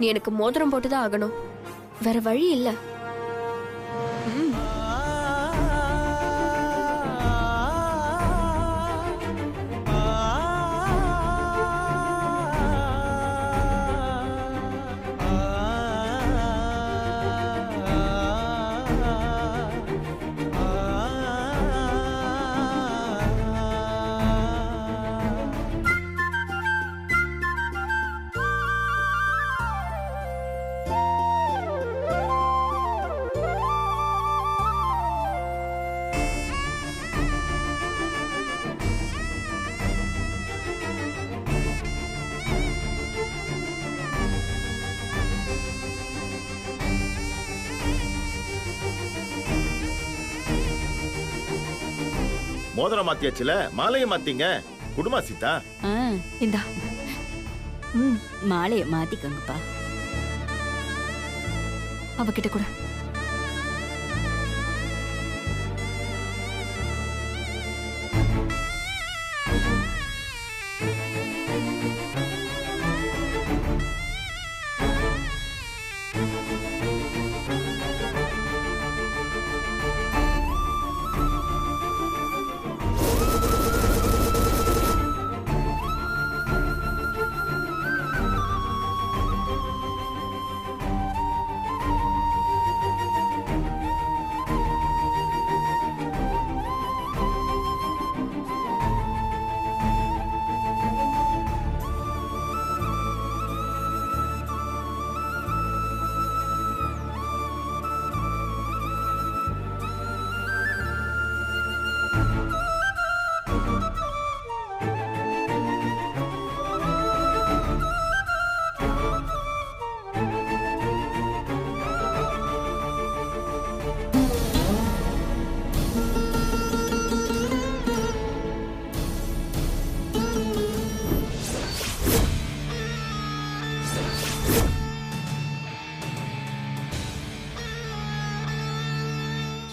நீ எனக்கு மோதிரம் போட்டுதான் ஆகணும். வேற வழி இல்ல. மோதிரம் மாத்தியாச்சுல, மாலையை மாத்தீங்க. குடுமா சீதா. இந்தா மாலையை மாத்திக்கங்கப்பா. அவகிட்ட கூட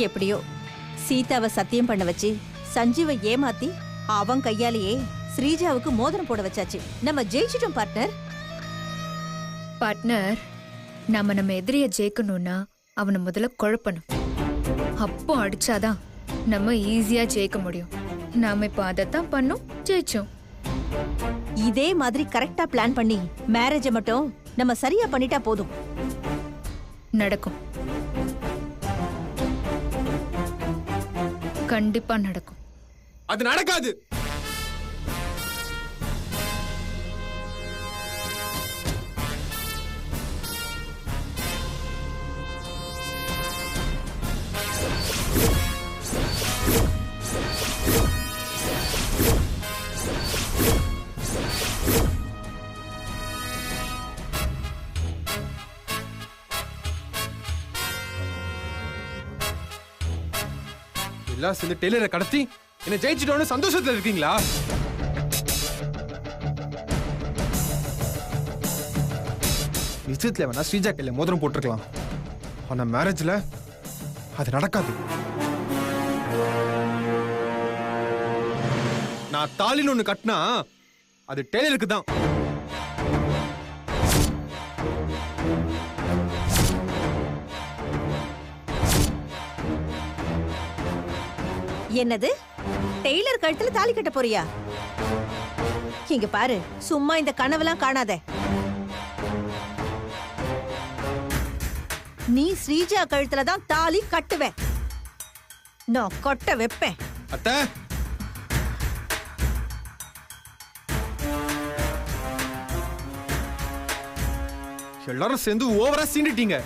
எப்படியோ சீதாவை சத்தியம் பண்ண வச்சு சஞ்சீவை ஏமாத்தி அவன் கையாலேயே ஸ்ரீஜாவுக்கு மோதிரம் போட வச்சாச்சு. நம்ம ஜெயிச்சிட்டோம் பார்ட்னர். பார்ட்னர், நம்ம எதிரிய ஜெயிக்கணும்னா அவனை முதல்ல குழப்பணும். அப்போ அடிச்சாதான் நம்ம ஈஸியா ஜெயிக்க முடியும். நாம இப்ப அதைத்தான் பண்ணோம், ஜெயிச்சோம். இதே மாதிரி கரெக்டா பிளான் பண்ணி மேரேஜை மட்டும் நம்ம சரியா பண்ணிட்டா போதும். நடக்கும், கண்டிப்பா நடக்கும். அது நடக்காது. எல்லாம் சேர்ந்து டெய்லரை கடத்தி என்ன ஜெயிச்சிட்டோன்னு சந்தோஷத்துல இருக்கீங்களா? நிச்சயத்துல வேணா ஸ்ரீஜா கையில மோதிரம் போட்டிருக்கலாம். ஆனா மேரேஜ்ல அது நடக்காது. நான் தாலின்னு ஒண்ணு கட்டினா அது டெய்லருக்கு தான். என்னது, டெய்லர் கழுத்துல தாலி கட்ட போறியா? இங்க பாரு, சும்மா இந்த கனவெல்லாம் காணாத. நீ ஸ்ரீஜா கழுத்துல தான் தாலி கட்டுவேன். நான் கொட்ட வைப்பேன். அத்தை, எல்லாரும் சேர்ந்து ஓவரா சீண்டிட்டீங்க.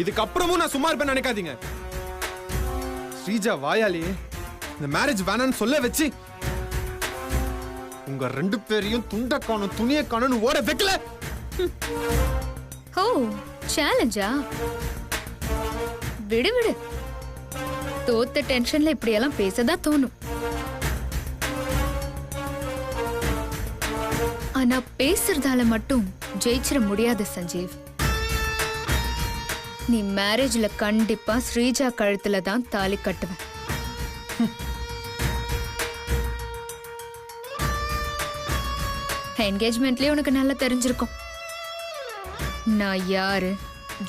இதுக்கப்புறமும் நான் சும்மா இருப்பேன் நினைக்காதீங்க. ஸ்ரீஜா வாயாலே இந்த மேரேஜ் வேணான்னு சொல்ல வச்சு உங்க ரெண்டு பேரையும் துண்ட காணும் துணியை காணும் ஓட வைக்கல. ஓ, சேலஞ்சா? விடு விடு, தோத்த டென்ஷன்ல இப்படியெல்லாம் பேசதான் தோணும். ஆனா பேசுறதால மட்டும் ஜெயிச்சிட முடியாது சஞ்சீவ். நீ மேரேஜ்ல கண்டிப்பா ஸ்ரீஜா கழுத்துல தான் தாலி கட்டுவேன். என்கேஜ்மெண்ட்லயே உனக்கு நல்லா தெரிஞ்சிருக்கும் நான் யாரு,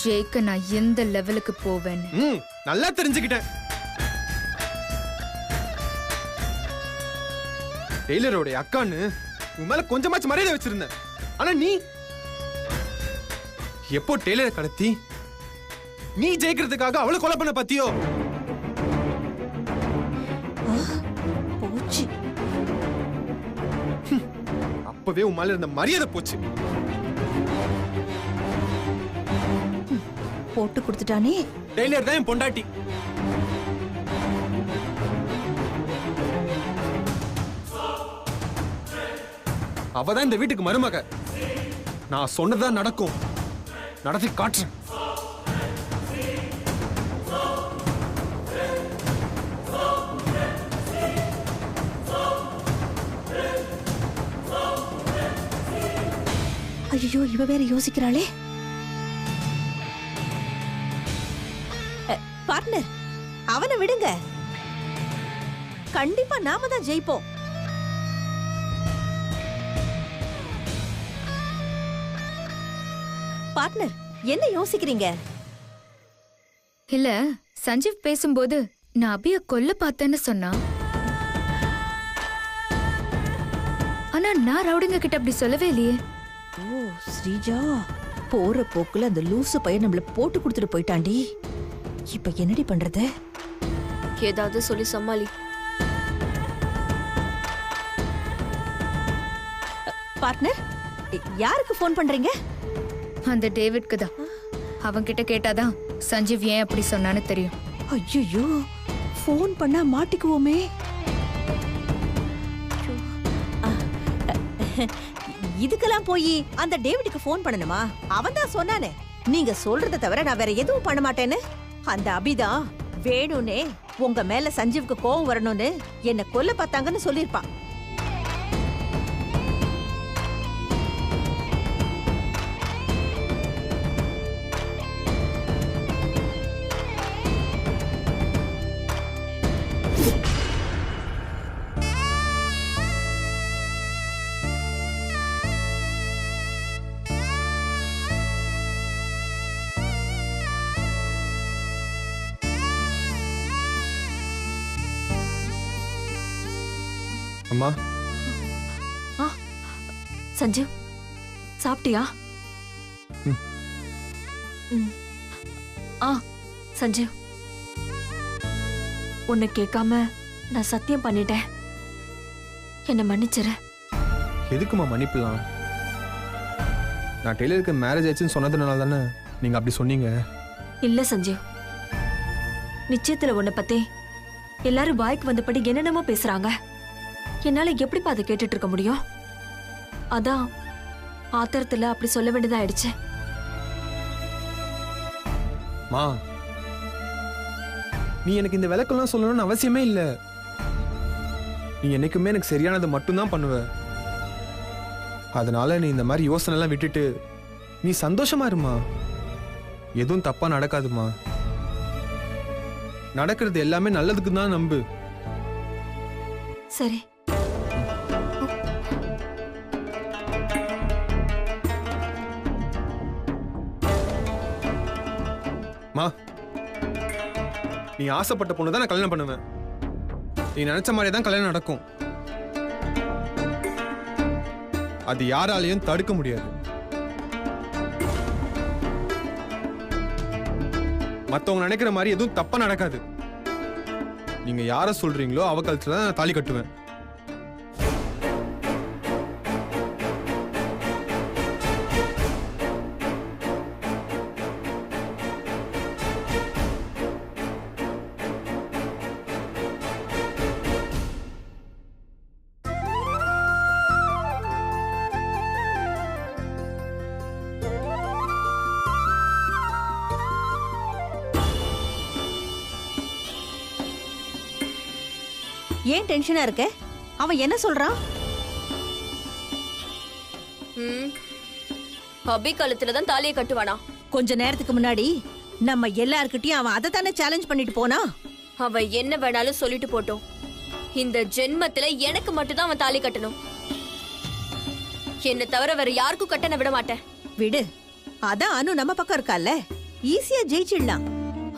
ஜெயிக்க நான் எந்த லெவலுக்கு போவேன்னு. நல்லா தெரிஞ்சுக்கிட்டேன். டெய்லரோட அக்கான்னு உன் மேல கொஞ்சமாச்சும் மரியாதை வச்சிருந்தேன். ஆனா நீ எப்போ டெய்லரை கடத்தி நீ ஜெயிக்கிறதுக்காக அவளை கொலை பண்ண பாத்தியோ? போச்சு. அப்பவே உன் மேல இருந்த மரியாதை போச்சு. போட்டு கொடுத்துட்டானே. டெய்லர் தான் என் பொண்டாட்டி. அவதான் இந்த வீட்டுக்கு மருமக. நான் சொன்னதான் நடக்கும். நடத்தி காட்டுறேன். ஐயோ, இவ வேற யோசிக்கிறாளே. பார்ட்னர், அவனை விடுங்க. கண்டிப்பா நாம தான் ஜெயிப்போம். பார்ட்னர், என்ன யோசிக்கிறீங்க? இல்ல, சஞ்சீவ் பேசும்போது நான் அபிய கொல்ல பார்த்தேன்னு சொன்னா. ஆனா நான் ரவுடிங்க கிட்ட அப்படி சொல்லவே இல்லையே. ஓ ஸ்ரீஜா, போற போக்குல அந்த லூசு பையன் நம்மள போட்டு கொடுத்துட்டு போயிட்டாண்டி. இப்ப என்னடி பண்றது? ஏதாவது சொல்லி சமாளி. பார்ட்னர், யாருக்கு ஃபோன் பண்றீங்க? அந்த டேவிட்க்கு தான். அவன் கிட்ட கேட்டாதான் சஞ்சீவ் ஏன் அப்படி சொன்னான்னு தெரியும். ஐயோ, ஃபோன் பண்ணா மாட்டிக்குவோமே. இதுக்கெல்லாம் போய் அந்த டேவிடுக்கு ஃபோன் பண்ணணுமா? அவன் தான் சொன்னானே, நீங்க சொல்றத தவிர நான் வேற எதுவும் பண்ண மாட்டேன்னு. அந்த அபிதான் வேணும்னே உங்க மேல சஞ்சீவுக்கு கோவம் வரணும்னு என்ன கொல்ல பார்த்தாங்கன்னு சொல்லிருப்பான். அம்மா, சஞ்சீவ், சாப்பிட்டியா? சஞ்சீவ், உன்னை கேட்காம நான் சத்தியம் பண்ணிட்டேன். என்ன மன்னிச்சிரு. எதுக்குமா மன்னிப்புலாம்? நான் டெய்லருக்கு மேரேஜ் ஆச்சுன்னு சொன்னதுனால தானே நீங்க அப்படி சொன்னீங்க. இல்ல சஞ்சீவ், நிச்சயத்துல உன்னை பத்தி எல்லாரும் வாய்க்கு வந்தபடி என்னென்னமோ பேசுறாங்க. என்னால எப்படிப்பா அதை கேட்டுட்டு இருக்க முடியும்? அதான் ஆத்திரத்துல அப்படி சொல்ல வேண்டியதா ஆயிடுச்சு. மா, நீ எனக்கு இந்த விளக்கெல்லாம் சொல்லணும்னு அவசியமே இல்ல. நீ என்னைக்குமே எனக்கு சரியானது மட்டும்தான் பண்ணுவ. அதனால நீ இந்த மாதிரி யோசனை எல்லாம் விட்டுட்டு நீ சந்தோஷமா இருமா. எதுவும் தப்பா நடக்காதுமா. நடக்கிறது எல்லாமே நல்லதுக்கு தான் நம்பு. சரி. மா, நீ ஆசைப்பட்ட பொண்ணு தான் நான் கல்யாணம் பண்ணுவேன். நீ நினைச்ச மாதிரி தான் கல்யாணம் நடக்கும். அது யாராலையும் தடுக்க முடியாது. மத்தவங்க நினைக்கிற மாதிரி எதுவும் தப்பா நடக்காது. நீங்க யார சொல்றீங்களோ அவ கழுத்துல தான் நான் தாலி கட்டுவேன். ஏன் டென்ஷனா இருக்க? அவன் என்ன சொல்றான்? அபி கழுத்துல தான் தாலியை கட்டுவானா? கொஞ்ச நேரத்துக்கு முன்னாடி நம்ம எல்லார்கிட்டயும் அவன் அதை தானே சேலஞ்ச் பண்ணிட்டு போனா. அவ என்ன வேணாலும் சொல்லிட்டு போட்டோம். இந்த ஜென்மத்துல எனக்கு மட்டும்தான் அவன் தாலி கட்டணும். என்ன தவிர வேற யாருக்கும் கட்ட நான் விட மாட்டேன். விடு, அதான் அனு நம்ம பக்கம் இருக்கால, ஈஸியா ஜெயிச்சிடலாம்.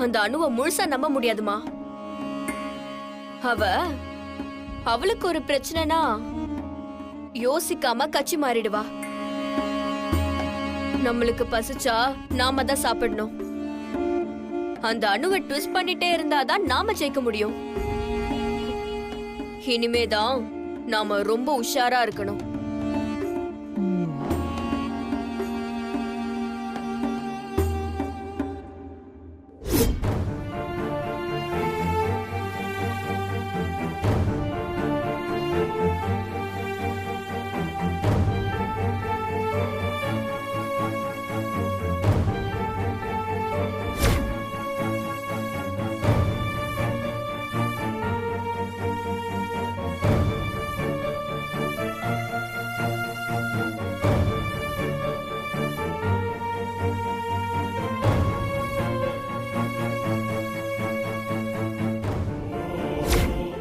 அந்த அணுவை முழுசா நம்ப முடியாதுமா. அவளுக்கு ஒரு பிரச்சனைனா யோசிக்காம கட்சி மாறிடுவா. நம்மளுக்கு பசிச்சா நாம தான் சாப்பிடணும். அந்த அணுவை ட்விஸ்ட் பண்ணிட்டே இருந்தாதான் நாம ஜெயிக்க முடியும். இனிமேதான் நாம ரொம்ப உஷாரா இருக்கணும்.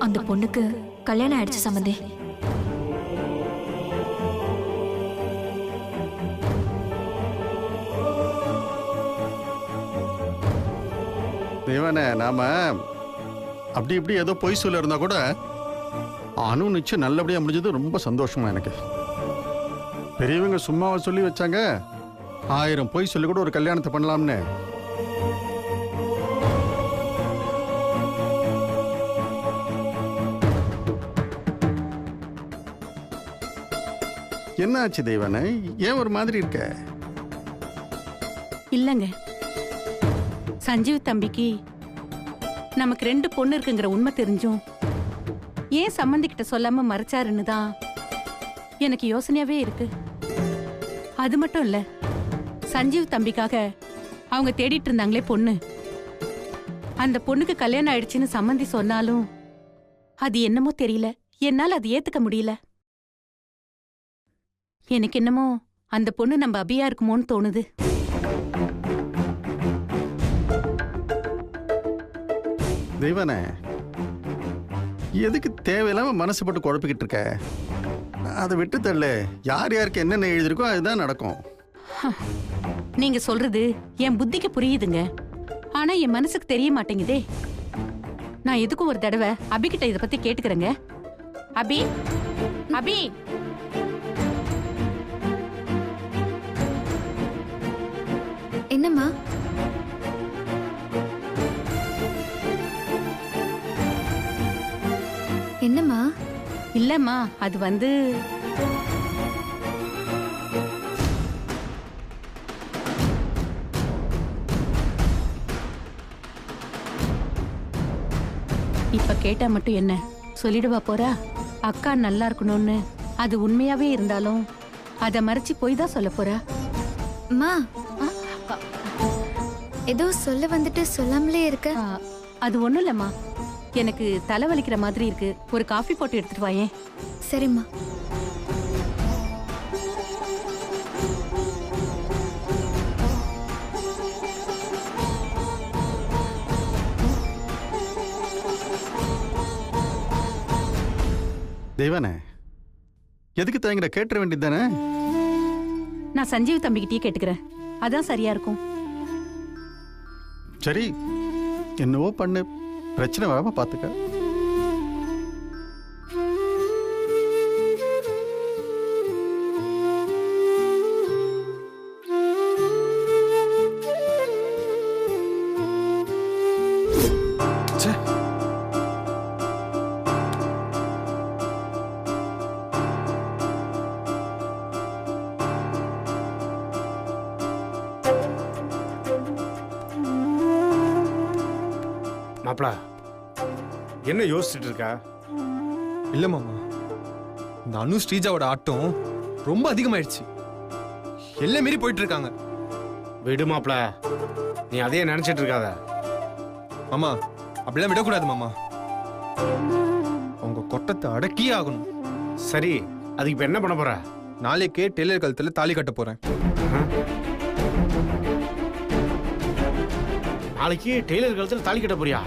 அந்த பொண்ணுக்கு கல்யாணம் ஆயிடுச்சு சம்பந்தி. தேவனே, நாம அப்படி இப்படி ஏதோ பொய் சொல்ல இருந்தா கூட அனு நிச்சயம் நல்லபடியா முடிஞ்சது ரொம்ப சந்தோஷமா எனக்கு. பெரியவங்க சும்மாவை சொல்லி வச்சாங்க, 1000 பொய் சொல்லி கூட ஒரு கல்யாணத்தை பண்ணலாம்னு. என்ன ஆச்சு தெய்வானே, ஏன் ஒரு மாதிரி இருக்க? இல்லங்க, சஞ்சீவ் தம்பிக்கு நமக்கு 2 பொண்ணு இருக்குங்கிற உண்மை தெரிஞ்சும் ஏன் சம்பந்திக்கிட்ட சொல்லாம மறைச்சாருன்னு தான் எனக்கு யோசனையாவே இருக்கு. அது மட்டும் இல்ல, சஞ்சீவ் தம்பிக்காக அவங்க தேடிட்டு இருந்தாங்களே பொண்ணு, அந்த பொண்ணுக்கு கல்யாணம் ஆயிடுச்சுன்னு சம்பந்தி சொன்னாலும் அது என்னமோ தெரியல, என்னால அது ஏத்துக்க முடியல. எனக்கு என்னமோ அந்த பொண்ணு நம்ம அபியா இருக்குமோன்னு தோணுது. தெய்வானே, எதுக்கு தேவையில்லாம மனசு போட்டு குழப்பிக்கிட்டு இருக்க? அதை விட்டு தள்ளு. யார் யாருக்கு என்னென்ன எழுதிருக்கோ அதுதான் நடக்கும். நீங்க சொல்றது என் புத்திக்கு புரியுதுங்க, ஆனா என் மனசுக்கு தெரிய மாட்டேங்குதே. நான் எதுக்கும் ஒரு தடவை அபிகிட்ட இதை பத்தி கேட்டுக்கிறேங்க. அபி, அபி, என்னம்மா? என்னம்மா? இல்லம்மா, அது வந்து இப்ப கேட்டா மட்டும் என்ன சொல்லிடுவா போறா? அக்கா நல்லா இருக்கணும்னு அது உண்மையாவே இருந்தாலும் அத மறைச்சு போய் தான் சொல்ல போறா. அம்மா, ஏதோ சொல்ல வந்துட்டு சொல்லாமலே இருக்க. அது ஒண்ணும் இல்லம்மா, எனக்கு தலை வலிக்கிற மாதிரி இருக்கு, ஒரு காஃபி போட்டு எடுத்துட்டு வாயேன். சரிம்மா. தெய்வானே, எதுக்கு தயங்குற? கேட்டுற வேண்டியது தானே? நான் சஞ்சீவ் தம்பிக்கிட்டே கேட்டுக்கிறேன், அதான் சரியா இருக்கும். சரி, என்னவோ பண்ணு, பிரச்சனை வராம பாத்துக்க. மாப்ள, என்ன யோசிச்சுட்டு இருக்கா? இல்ல மாமா, இந்த அனு ஸ்ரீஜாவோட ஆட்டம் ரொம்ப அதிகமாயிடுச்சு. எல்லாம் மீறி போயிட்டு இருக்காங்க. விடு மாப்ள, நீ அதையே நினைச்சிட்டு இருக்காத. மாமா, அப்படிலாம் விடக்கூடாது மாமா. உங்க கொட்டத்தை அடக்கியே ஆகணும். சரி, அதுக்கு இப்ப என்ன பண்ண போற? நாளைக்கே டெய்லர் கழுத்துல தாலி கட்ட போறேன். நாளைக்கு டெய்லர் கழுத்துல தாலி கட்ட போறியா?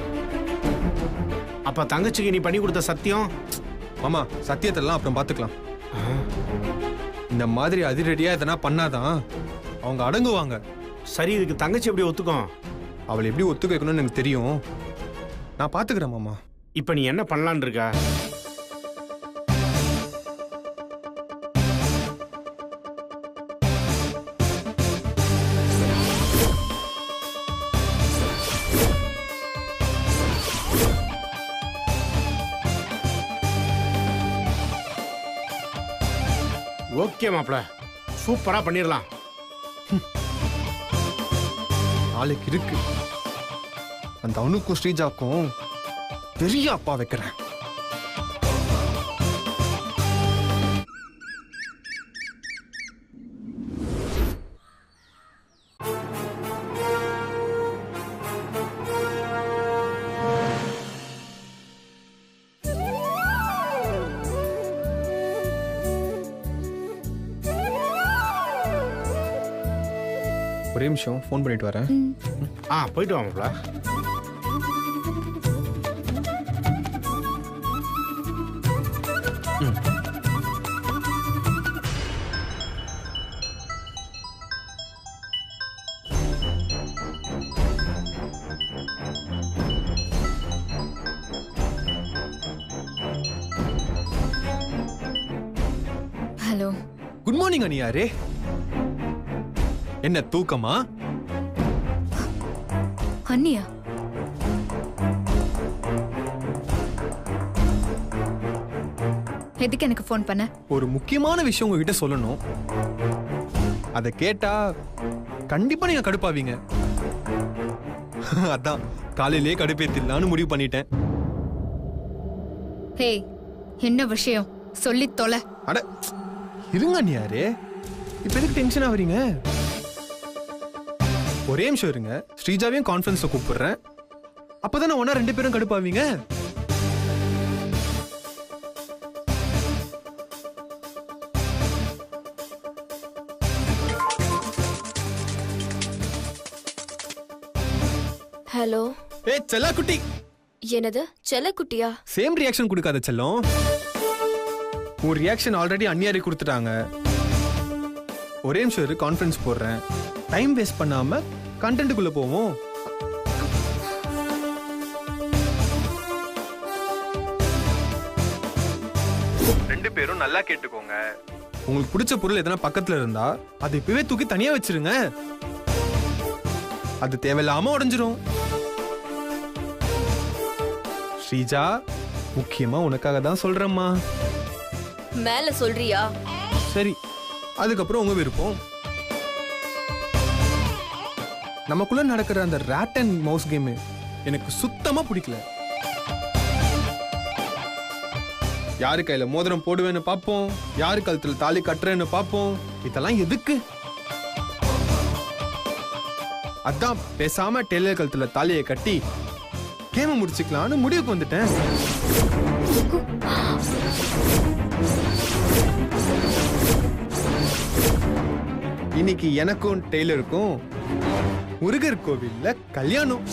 அப்ப தங்கச்சிக்கு நீ பண்ணி கொடுத்த சத்தியம்? மாமா, சத்தியத்தெல்லாம் அப்புறம் பாத்துக்கலாம். இந்த மாதிரி அதிரடியா எதனா பண்ணாதான் அவங்க அடங்குவாங்க. சரி, இதுக்கு தங்கச்சி எப்படி ஒத்துக்கும்? அவளை எப்படி ஒத்துக்க வைக்கணும்னு எனக்கு தெரியும். நான் பாத்துக்கிறேன் மாமா. இப்ப நீ என்ன பண்ணலான்னு இருக்க? ஓகே மாப்ள, சூப்பரா பண்ணிடலாம். நாளைக்கு இருக்கு. அந்த அனுக்கும் ஸ்ரீஜாக்கும் பெரிய அப்பா வைக்கிறேன். ஒரே நிமிஷம் ஃபோன் பண்ணிட்டு வரேன். போயிட்டு வா மாப்ள. ஹலோ. குட் மார்னிங் அனியாரே. என்ன தூக்கமா? அண்ணியா? எதுக்கு எனக்கு ஃபோன் பண்ண? ஒரு முக்கியமான விஷயம் உங்ககிட்ட சொல்லணும். அதை கேட்டா கண்டிப்பா நீங்க கடுப்பாவீங்க. அதான் காலையிலேயே கடுப்பேத்திடலான்னு முடிவு பண்ணிட்டேன். ஹே, என்ன விஷயம் சொல்லி தொலை. அட இருங்க அண்ணியாரே, இப்ப எதுக்கு டென்ஷன் ஆவறீங்க? ஒரே நிமிஷம் இருங்க. ஸ்ரீஜாவையும் கான்ஃபரன்ஸ்ல கூப்பிடுறேன். அப்பதானே ஒன்னா 2 பேரும் கடுப்பாவீங்க. ஹலோ. ஏய் செல்லா குட்டி. என்னது செல்லக்குட்டியா? சேம் ரியாக்ஷன் கொடுக்காத செல்லம். ஒரு ரியாக்ஷன் ஆல்ரெடி அண்ணியாரி கொடுத்துட்டாங்க. ஒரே நிமிஷம் இரு, கான்ஃபரன்ஸ் போடுறேன். டைம் வேஸ்ட் பண்ணாம கண்டென்ட்டுக்குள்ள போவோம். ரெண்டு பேரும் நல்லா கேட்டுக்கோங்க. உங்களுக்கு பிடிச்ச பொருள் எதனா பக்கத்துல இருந்தா அதை இப்பவே தூக்கி தனியா வச்சிருங்க. அது தேவையில்லாம உடைஞ்சிரும். ஸ்ரீஜா, முக்கியமா உனக்காக தான் சொல்றேம்மா. மேல சொல்றியா? சரி, அதுக்கப்புறம் உங்க விருப்பம். நமக்குள்ள நடக்கிற அந்த ராட் அண்ட் மவுஸ் கேம் எனக்கு சுத்தமா பிடிக்கல. யாரு கையில மோதிரம் போடுவேன்னு பாப்போம், யாரு கழுத்துல தாலி கட்டுறேன்னு பாப்போம். இதெல்லாம் எதுக்கு? அதான் பேசாம டெய்லர் கழுத்துல தாலியை கட்டி கேம முடிச்சுக்கலாம்னு முடிவுக்கு வந்துட்டேன். இன்னைக்கு எனக்கும் டெய்லருக்கும் முருகர் கோவில்ல கல்யாணம்.